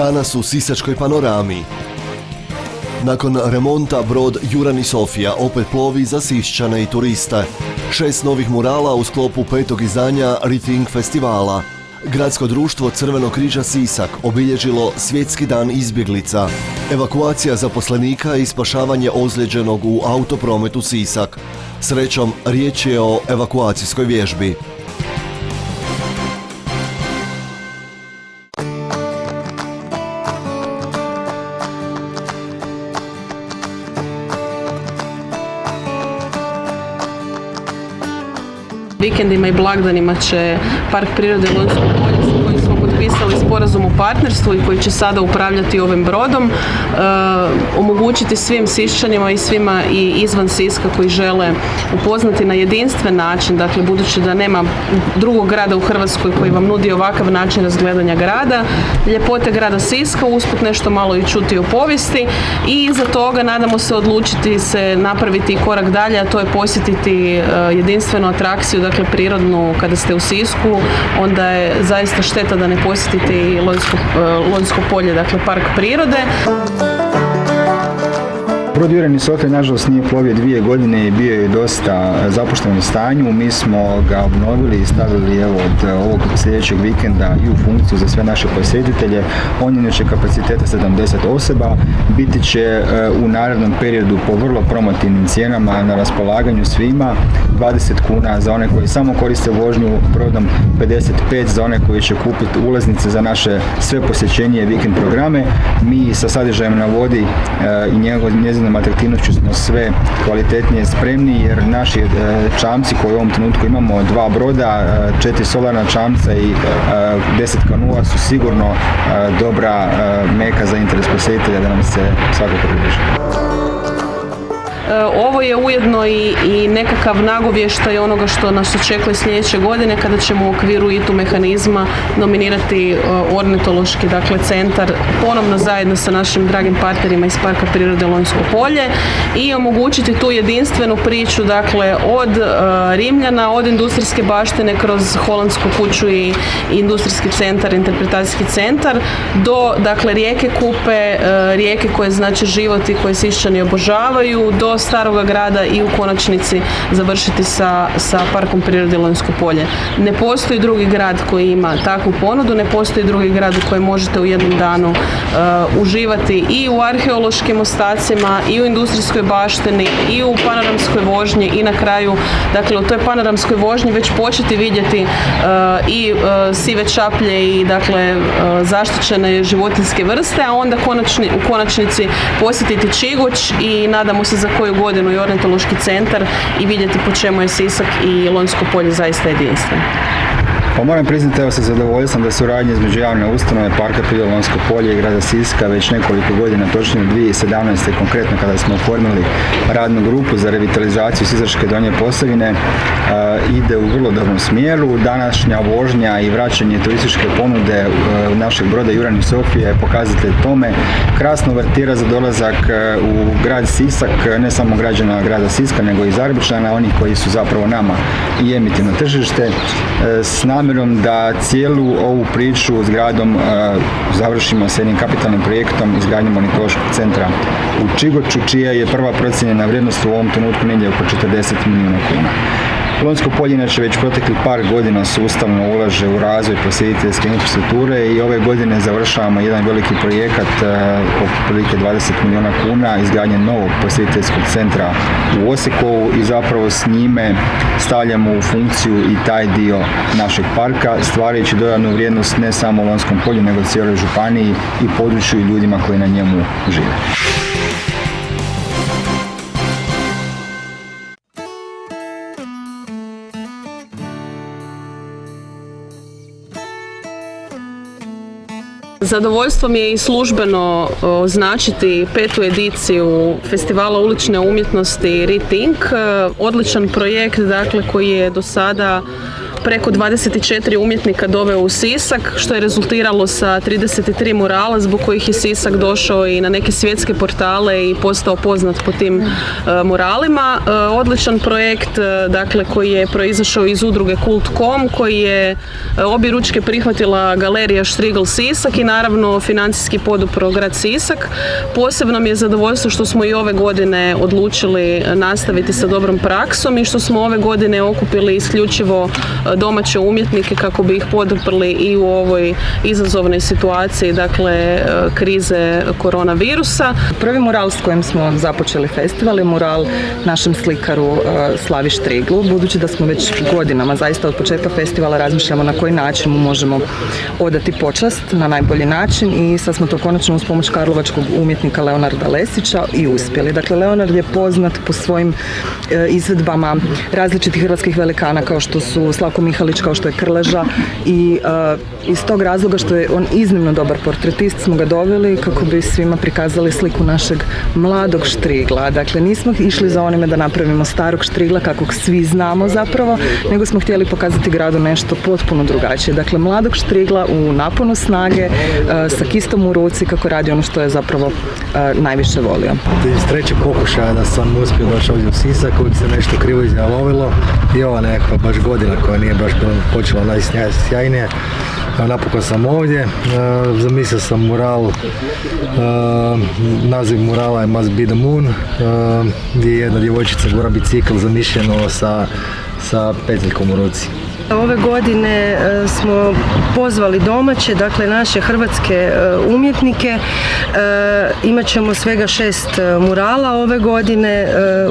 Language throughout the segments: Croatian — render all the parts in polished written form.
Danas u Sisačkoj panorami. Nakon remonta brod Jurani Sofija opet plovi za Siščane i turiste. 6 novih murala u sklopu 5. izdanja Rethink festivala. Gradsko društvo Crvenog križa Sisak obilježilo Svjetski dan izbjeglica. Evakuacija zaposlenika i spašavanje ozlijeđenog u autoprometu Sisak. Srećom, riječ je o evakuacijskoj vježbi. Vikendima i blagdanima će Park prirode Lonjsko polje, s kojim smo potpisali sporazum o partnerstvu i koji će sada upravljati ovim brodom, omogućiti svim Siščanima i svima i izvan Siska koji žele upoznati na jedinstven način, dakle budući da nema drugog grada u Hrvatskoj koji vam nudi ovakav način razgledanja grada, ljepote grada Siska, usput nešto malo i čuti o povijesti i iza toga nadamo se odlučiti se napraviti korak dalje, a to je posjetiti jedinstvenu atrakciju, dakle prirodnu. Kada ste u Sisku, onda je zaista šteta da ne posjetite i Lonjsko polje, dakle park prirode. Brod Jurani Sofija nažalost nije plovio 2 godine i bio je dosta zapušten stanju. Mi smo ga obnovili i stavili od ovog sljedećeg vikenda i u funkciju za sve naše posjetitelje. On je inače kapaciteta 70 osoba. Biti će u narednom periodu po vrlo promotivnim cijenama na raspolaganju svima. 20 kuna za one koji samo koriste vožnju brodom, 55 za one koji će kupiti ulaznice za naše sve posjećenije vikend programe. Mi sa sadržajem na vodi i njezinom atraktivnošću smo sve kvalitetnije spremni, jer naši čamci koji u ovom trenutku imamo 2 broda, 4 solarna čamca i 10 kanua su sigurno dobra meka za interes posjetitelja da nam se svakako približi. Ovo je ujedno i nekakav nagovještaj onoga što nas očekuje sljedeće godine kada ćemo u okviru ITU mehanizma nominirati ornitološki centar ponovno zajedno sa našim dragim partnerima iz Parka prirode Lonjsko polje i omogućiti tu jedinstvenu priču od Rimljana, od industrijske baštine kroz Holandsku kuću i industrijski centar, interpretacijski centar do rijeke Kupe, rijeke koje znače život i koje Siščani obožavaju, do Staroga grada i u konačnici završiti sa Parkom prirode Lonjsko polje. Ne postoji drugi grad koji ima takvu ponudu, ne postoji drugi grad u kojem možete u jednom danu uživati i u arheološkim ostacima, i u industrijskoj baštini, i u panoramskoj vožnji i na kraju, u toj panoramskoj vožnji već početi vidjeti i sive čaplje i zaštićene životinjske vrste, a onda u konačnici posjetiti Čiguć i nadamo se za koju godinu i ornitološki centar i vidjeti po čemu je Sisak i Lonjsko polje zaista jedinstveno. Pa moram priznati sa zadovoljstvom da suradnja između javne ustanove Parka prirode Lonjsko polje i grada Siska već nekoliko godina, točnije 2017. konkretno kada smo oformili radnu grupu za revitalizaciju Sisačke Donje Posavine, ide u vrlo dobrom smjeru. Današnja vožnja i vraćanje turističke ponude našeg broda Jurani Sofija je pokazatelj tome. Krasno uvertira za dolazak u grad Sisak, ne samo građana grada Siska, nego i Zagrepčana, oni koji su zapravo nama i emitivno tržište, s namjerom da cijelu ovu priču s gradom završimo s jednim kapitalnim projektom izgradnjom ornitološkog centra u Čigoču, čija je prva procijenjena vrijednost u ovom trenutku negdje oko 40 milijuna kuna. Lonjsko polje inače već protekli par godina sustavno ulaže u razvoj posjetiteljske infrastrukture i ove godine završavamo jedan veliki projekat otprilike 20 milijuna kuna izgradnje novog posjetiteljskog centra u Osijekovu i zapravo s njime stavljamo u funkciju i taj dio našeg parka, stvarajući dodatnu vrijednost ne samo u Lonjskom polju nego cijeloj županiji i području i ljudima koji na njemu žive. Zadovoljstvo mi je i službeno označiti 5. ediciju Festivala ulične umjetnosti Rethink. Odličan projekt koji je do sada preko 24 umjetnika doveo u Sisak, što je rezultiralo sa 33 murala zbog kojih je Sisak došao i na neke svjetske portale i postao poznat po tim muralima. Odličan projekt, dakle, koji je proizašao iz udruge Kult.com, koji je objeručke prihvatila galerija Štrigl Sisak i naravno financijski podupro grad Sisak. Posebno mi je zadovoljstvo što smo i ove godine odlučili nastaviti sa dobrom praksom i što smo ove godine okupili isključivo domaće umjetnike kako bi ih poduprli i u ovoj izazovnoj situaciji, dakle, krize koronavirusa. Prvi mural s kojim smo započeli festival je mural našem slikaru Slavi Štriglu. Budući da smo već godinama, zaista od početka festivala, razmišljamo na koji način mu možemo odati počast na najbolji način i sad smo to konačno uz pomoć karlovačkog umjetnika Leonarda Lesića i uspjeli. Dakle, Leonard je poznat po svojim izvedbama različitih hrvatskih velikana kao što su Slavko Mihalić, kao što je Krleža i iz tog razloga što je on iznimno dobar portretist smo ga doveli kako bi svima prikazali sliku našeg mladog Štrigla. Dakle, nismo išli za onime da napravimo starog Štrigla kakvog svi znamo zapravo, nego smo htjeli pokazati gradu nešto potpuno drugačije. Dakle, mladog Štrigla u naponu snage, sa kistom u ruci, kako radi ono što je zapravo najviše volio. Iz trećeg pokušaja da sam uspio doći ovdje u Sisak, uvijek se nešto krivo izjalovilo i ova nekakva baš godina koja nije baš počela najsjajnije. Napokon sam ovdje, zamislio sam mural, naziv murala je Must Be The Moon, gdje je jedna djevojčica gura bicikl zamišljeno sa petljikom u ruci. Ove godine smo pozvali domaće, dakle naše hrvatske umjetnike. Imat ćemo svega 6 murala ove godine.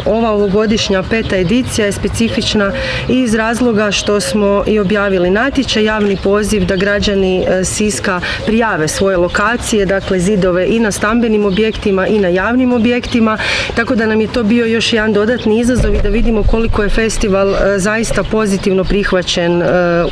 Ova ovogodišnja 5. edicija je specifična iz razloga što smo i objavili natječaj, javni poziv da građani Siska prijave svoje lokacije, dakle zidove i na stambenim objektima i na javnim objektima, tako da nam je to bio još jedan dodatni izazov i da vidimo koliko je festival zaista pozitivno prihvaćen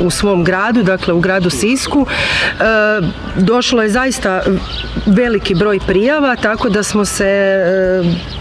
u svom gradu, dakle u gradu Sisku. Došlo je zaista veliki broj prijava, tako da smo se,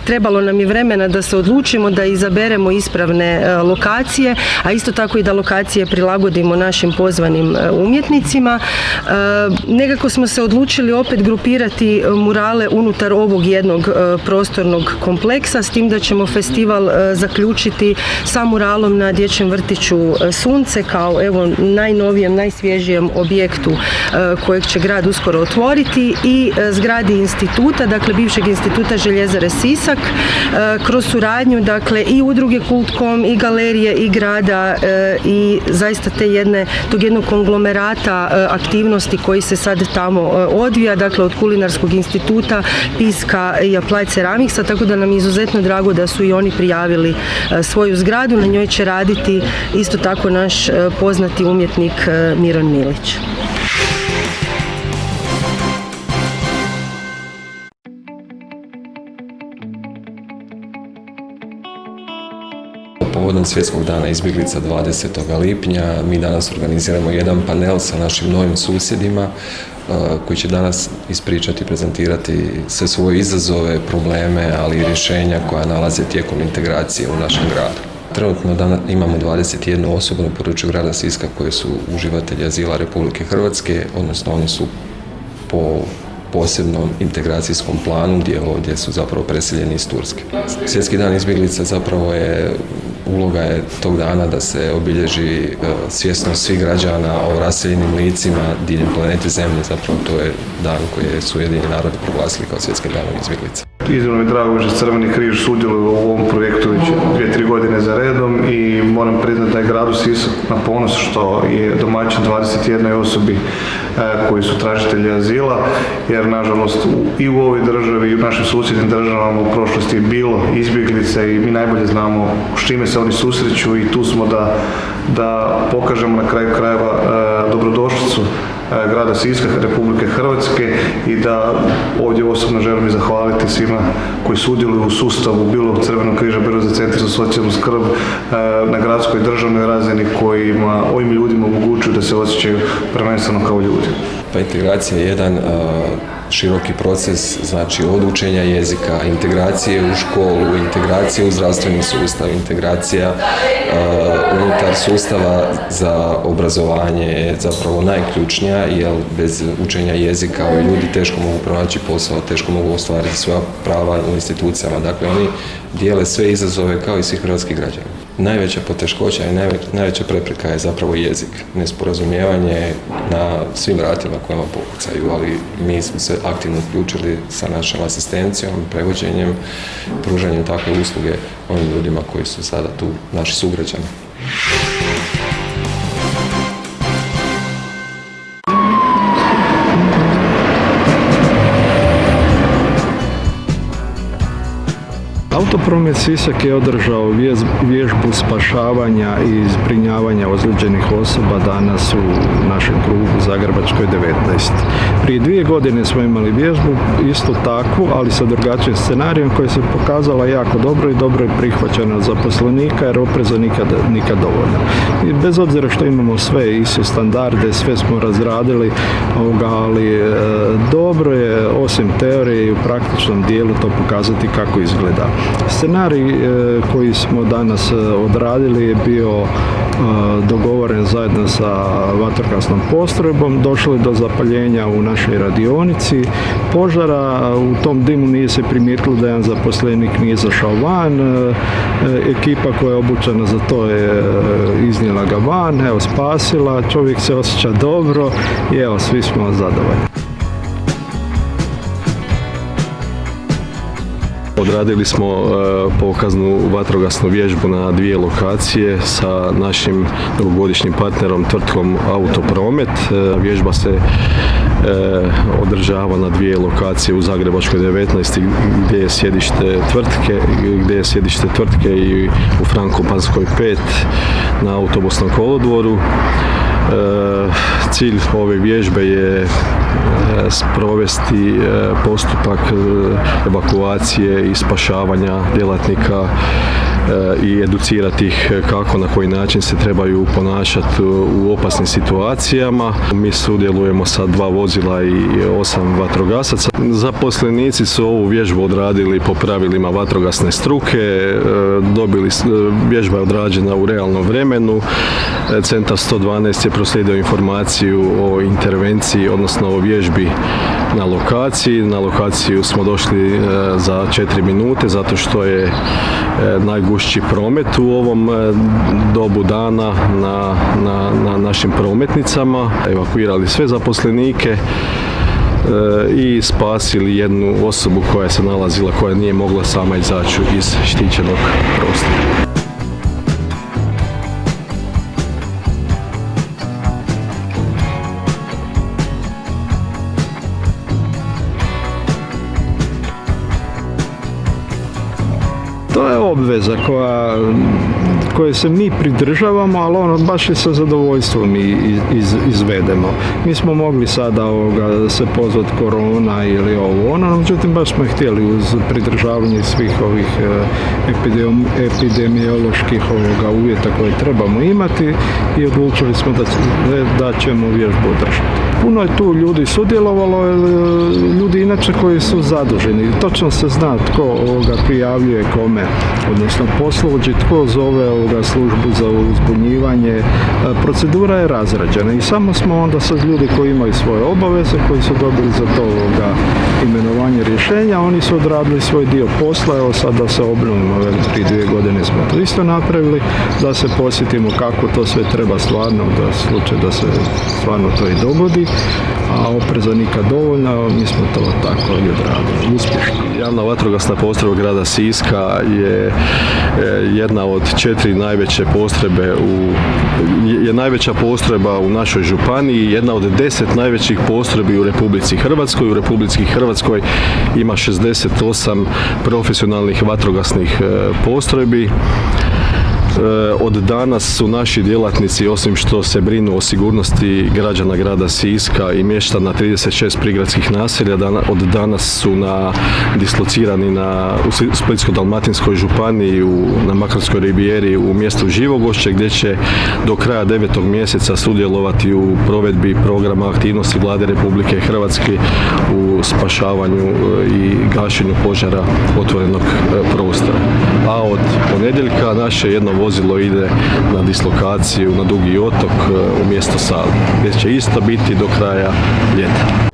trebalo nam je vremena da se odlučimo da izaberemo ispravne lokacije, a isto tako i da lokacije prilagodimo našim pozvanim umjetnicima. Nekako smo se odlučili opet grupirati murale unutar ovog jednog prostornog kompleksa, s tim da ćemo festival zaključiti sa muralom na dječjem vrtiću Sunce kao evo najnovijem, najsvježijem objektu kojeg će grad uskoro otvoriti i zgradi instituta, dakle bivšeg instituta Željezare Sisak, kroz suradnju dakle i udruge Kult.com i galerije i grada i zaista tog jednog konglomerata aktivnosti koji se sad tamo odvija, dakle od kulinarskog instituta, piska i Applied Ceramicsa, tako da nam je izuzetno drago da su i oni prijavili svoju zgradu. Na njoj će raditi isto tako naš poznati umjetnik Miran Milić. Povodom Svjetskog dana izbjeglica 20. lipnja mi danas organiziramo jedan panel sa našim novim susjedima koji će danas ispričati i prezentirati sve svoje izazove, probleme, ali i rješenja koja nalaze tijekom integracije u našem gradu. Trenutno imamo 21 osobu na području grada Siska koji su uživatelji azila Republike Hrvatske, odnosno oni su po posebnom integracijskom planu gdje su zapravo preseljeni iz Turske. Svjetski dan izbjeglica zapravo uloga je tog dana da se obilježi svjesnost svih građana o raseljenim licima diljem planete Zemlje. Zapravo to je dan koji su Ujedinjeni narodi proglasili kao Svjetskim danom izbjeglica. Iznimno mi je drago što Crveni križ sudjeluje u ovom projektu već 2-3 godine za redom i moram priznati da je gradu Sisak na ponos što je domaćin 21 osobi koji su tražitelji azila, jer nažalost i u ovoj državi i u našim susjednim državama u prošlosti je bilo izbjeglice i mi najbolje znamo s čime se oni susreću i tu smo da pokažemo na kraju krajeva dobrodošlicu grada Siska, Republike Hrvatske i da ovdje osobno želim i zahvaliti svima koji sudjeluju u sustavu bilo Crvenog križa, bilo za Centar za socijalnu skrb na gradskoj državnoj razini kojima ovim ljudima omogućuju da se osjećaju prvenstveno kao ljudi. Pa integracija je jedan široki proces, znači od učenja jezika, integracije u školu, integracije u zdravstveni sustav, integracija unutar sustava za obrazovanje je zapravo najključnija, jer bez učenja jezika ovi ljudi teško mogu pronaći posao, teško mogu ostvariti svoja prava u institucijama. Dakle, oni dijele sve izazove kao i svi hrvatski građani. Najveća poteškoća i najveća prepreka je zapravo jezik. Nesporazumijevanje na svim vratima kojima pokucaju, ali mi smo se aktivno uključili sa našom asistencijom, prevođenjem, pružanjem takve usluge onim ljudima koji su sada tu, naši sugrađani. Autopromet Sisak je održao vježbu spašavanja i zbrinjavanja ozlijeđenih osoba danas u našem krugu Zagrebačkoj 19. Prije 2 godine smo imali vježbu isto takvu, ali sa drugačijim scenarijom koji se pokazala jako dobro i dobro je prihvaćena od zaposlenika jer opreza nikad dovoljno. I bez obzira što imamo sve ISO standarde, sve smo razradili, ali dobro je osim teorije i u praktičnom dijelu to pokazati kako izgleda. Scenarij koji smo danas odradili je bio dogovoren zajedno sa vatrogasnom postrojbom, došlo je do zapaljenja u našoj radionici požara, u tom dimu nije se primijetilo da jedan zaposlenik nije izašao van, ekipa koja je obučena za to je iznijela ga van, evo spasila, čovjek se osjeća dobro i evo svi smo zadovoljni. Odradili smo pokaznu vatrogasnu vježbu na 2 lokacije sa našim dugogodišnjim partnerom tvrtkom Autopromet. Vježba se održava na 2 lokacije u Zagrebačkoj 19 gdje je sjedište tvrtke i u Frankopanskoj 5 na autobusnom kolodvoru. Cilj ove vježbe je sprovesti postupak evakuacije i spašavanja djelatnika i educirati ih kako, na koji način se trebaju ponašati u opasnim situacijama. Mi sudjelujemo sa 2 vozila i 8 vatrogasaca. Zaposlenici su ovu vježbu odradili po pravilima vatrogasne struke, vježba je odrađena u realnom vremenu. Centar 112 je proslijedio informaciju o intervenciji, odnosno o vježbi na lokaciji. Na lokaciju smo došli za 4 minute zato što je najgušći promet u ovom dobu dana na našim prometnicama. Evakuirali sve zaposlenike i spasili jednu osobu koja se nalazila, koja nije mogla sama izaći iz štićenog prostora. To je obveza koje se mi pridržavamo, ali ono baš i sa zadovoljstvom izvedemo. Mi smo mogli sada se pozvati korona ili ono, međutim baš smo htjeli uz pridržavanje svih ovih epidemioloških uvjeta koje trebamo imati i odlučili smo da ćemo vježbu održati. Puno je tu ljudi sudjelovalo, ljudi inače koji su zaduženi. Točno se zna tko prijavljuje kome, odnosno poslovođe, tko zove službu za uzbunjivanje. Procedura je razrađena i samo smo onda sad ljudi koji imaju svoje obaveze, koji su dobili za to imenovanje rješenja, oni su odradili svoj dio posla. Evo sad da se obnovimo, prije 2 godine smo to isto napravili, da se posjetimo kako to sve treba stvarno, da slučaj da se stvarno to i dogodi, a opreza nikad dovoljna, mi smo to tako i odradili, uspješno. Javna vatrogasna postrojba grada Siska je jedna od 4 najveće postrojbe je najveća postrojba u našoj županiji, jedna od 10 najvećih postrojbi u Republici Hrvatskoj. U Republici Hrvatskoj ima 68 profesionalnih vatrogasnih postrojbi. od danas su naši djelatnici, osim što se brinu o sigurnosti građana grada Siska i mještana 36 prigradskih naselja, od danas su dislocirani u Splitsko-dalmatinskoj županiji, na Makarskoj rivijeri u mjestu Živogošće, gdje će do kraja 9. mjeseca sudjelovati u provedbi programa aktivnosti Vlade Republike Hrvatske u spašavanju i gašenju požara otvorenog prostora. A od ponedjeljka naše jedno vozilo ide na dislokaciju na Dugi otok u mjesto Sali, gdje će isto biti do kraja ljeta.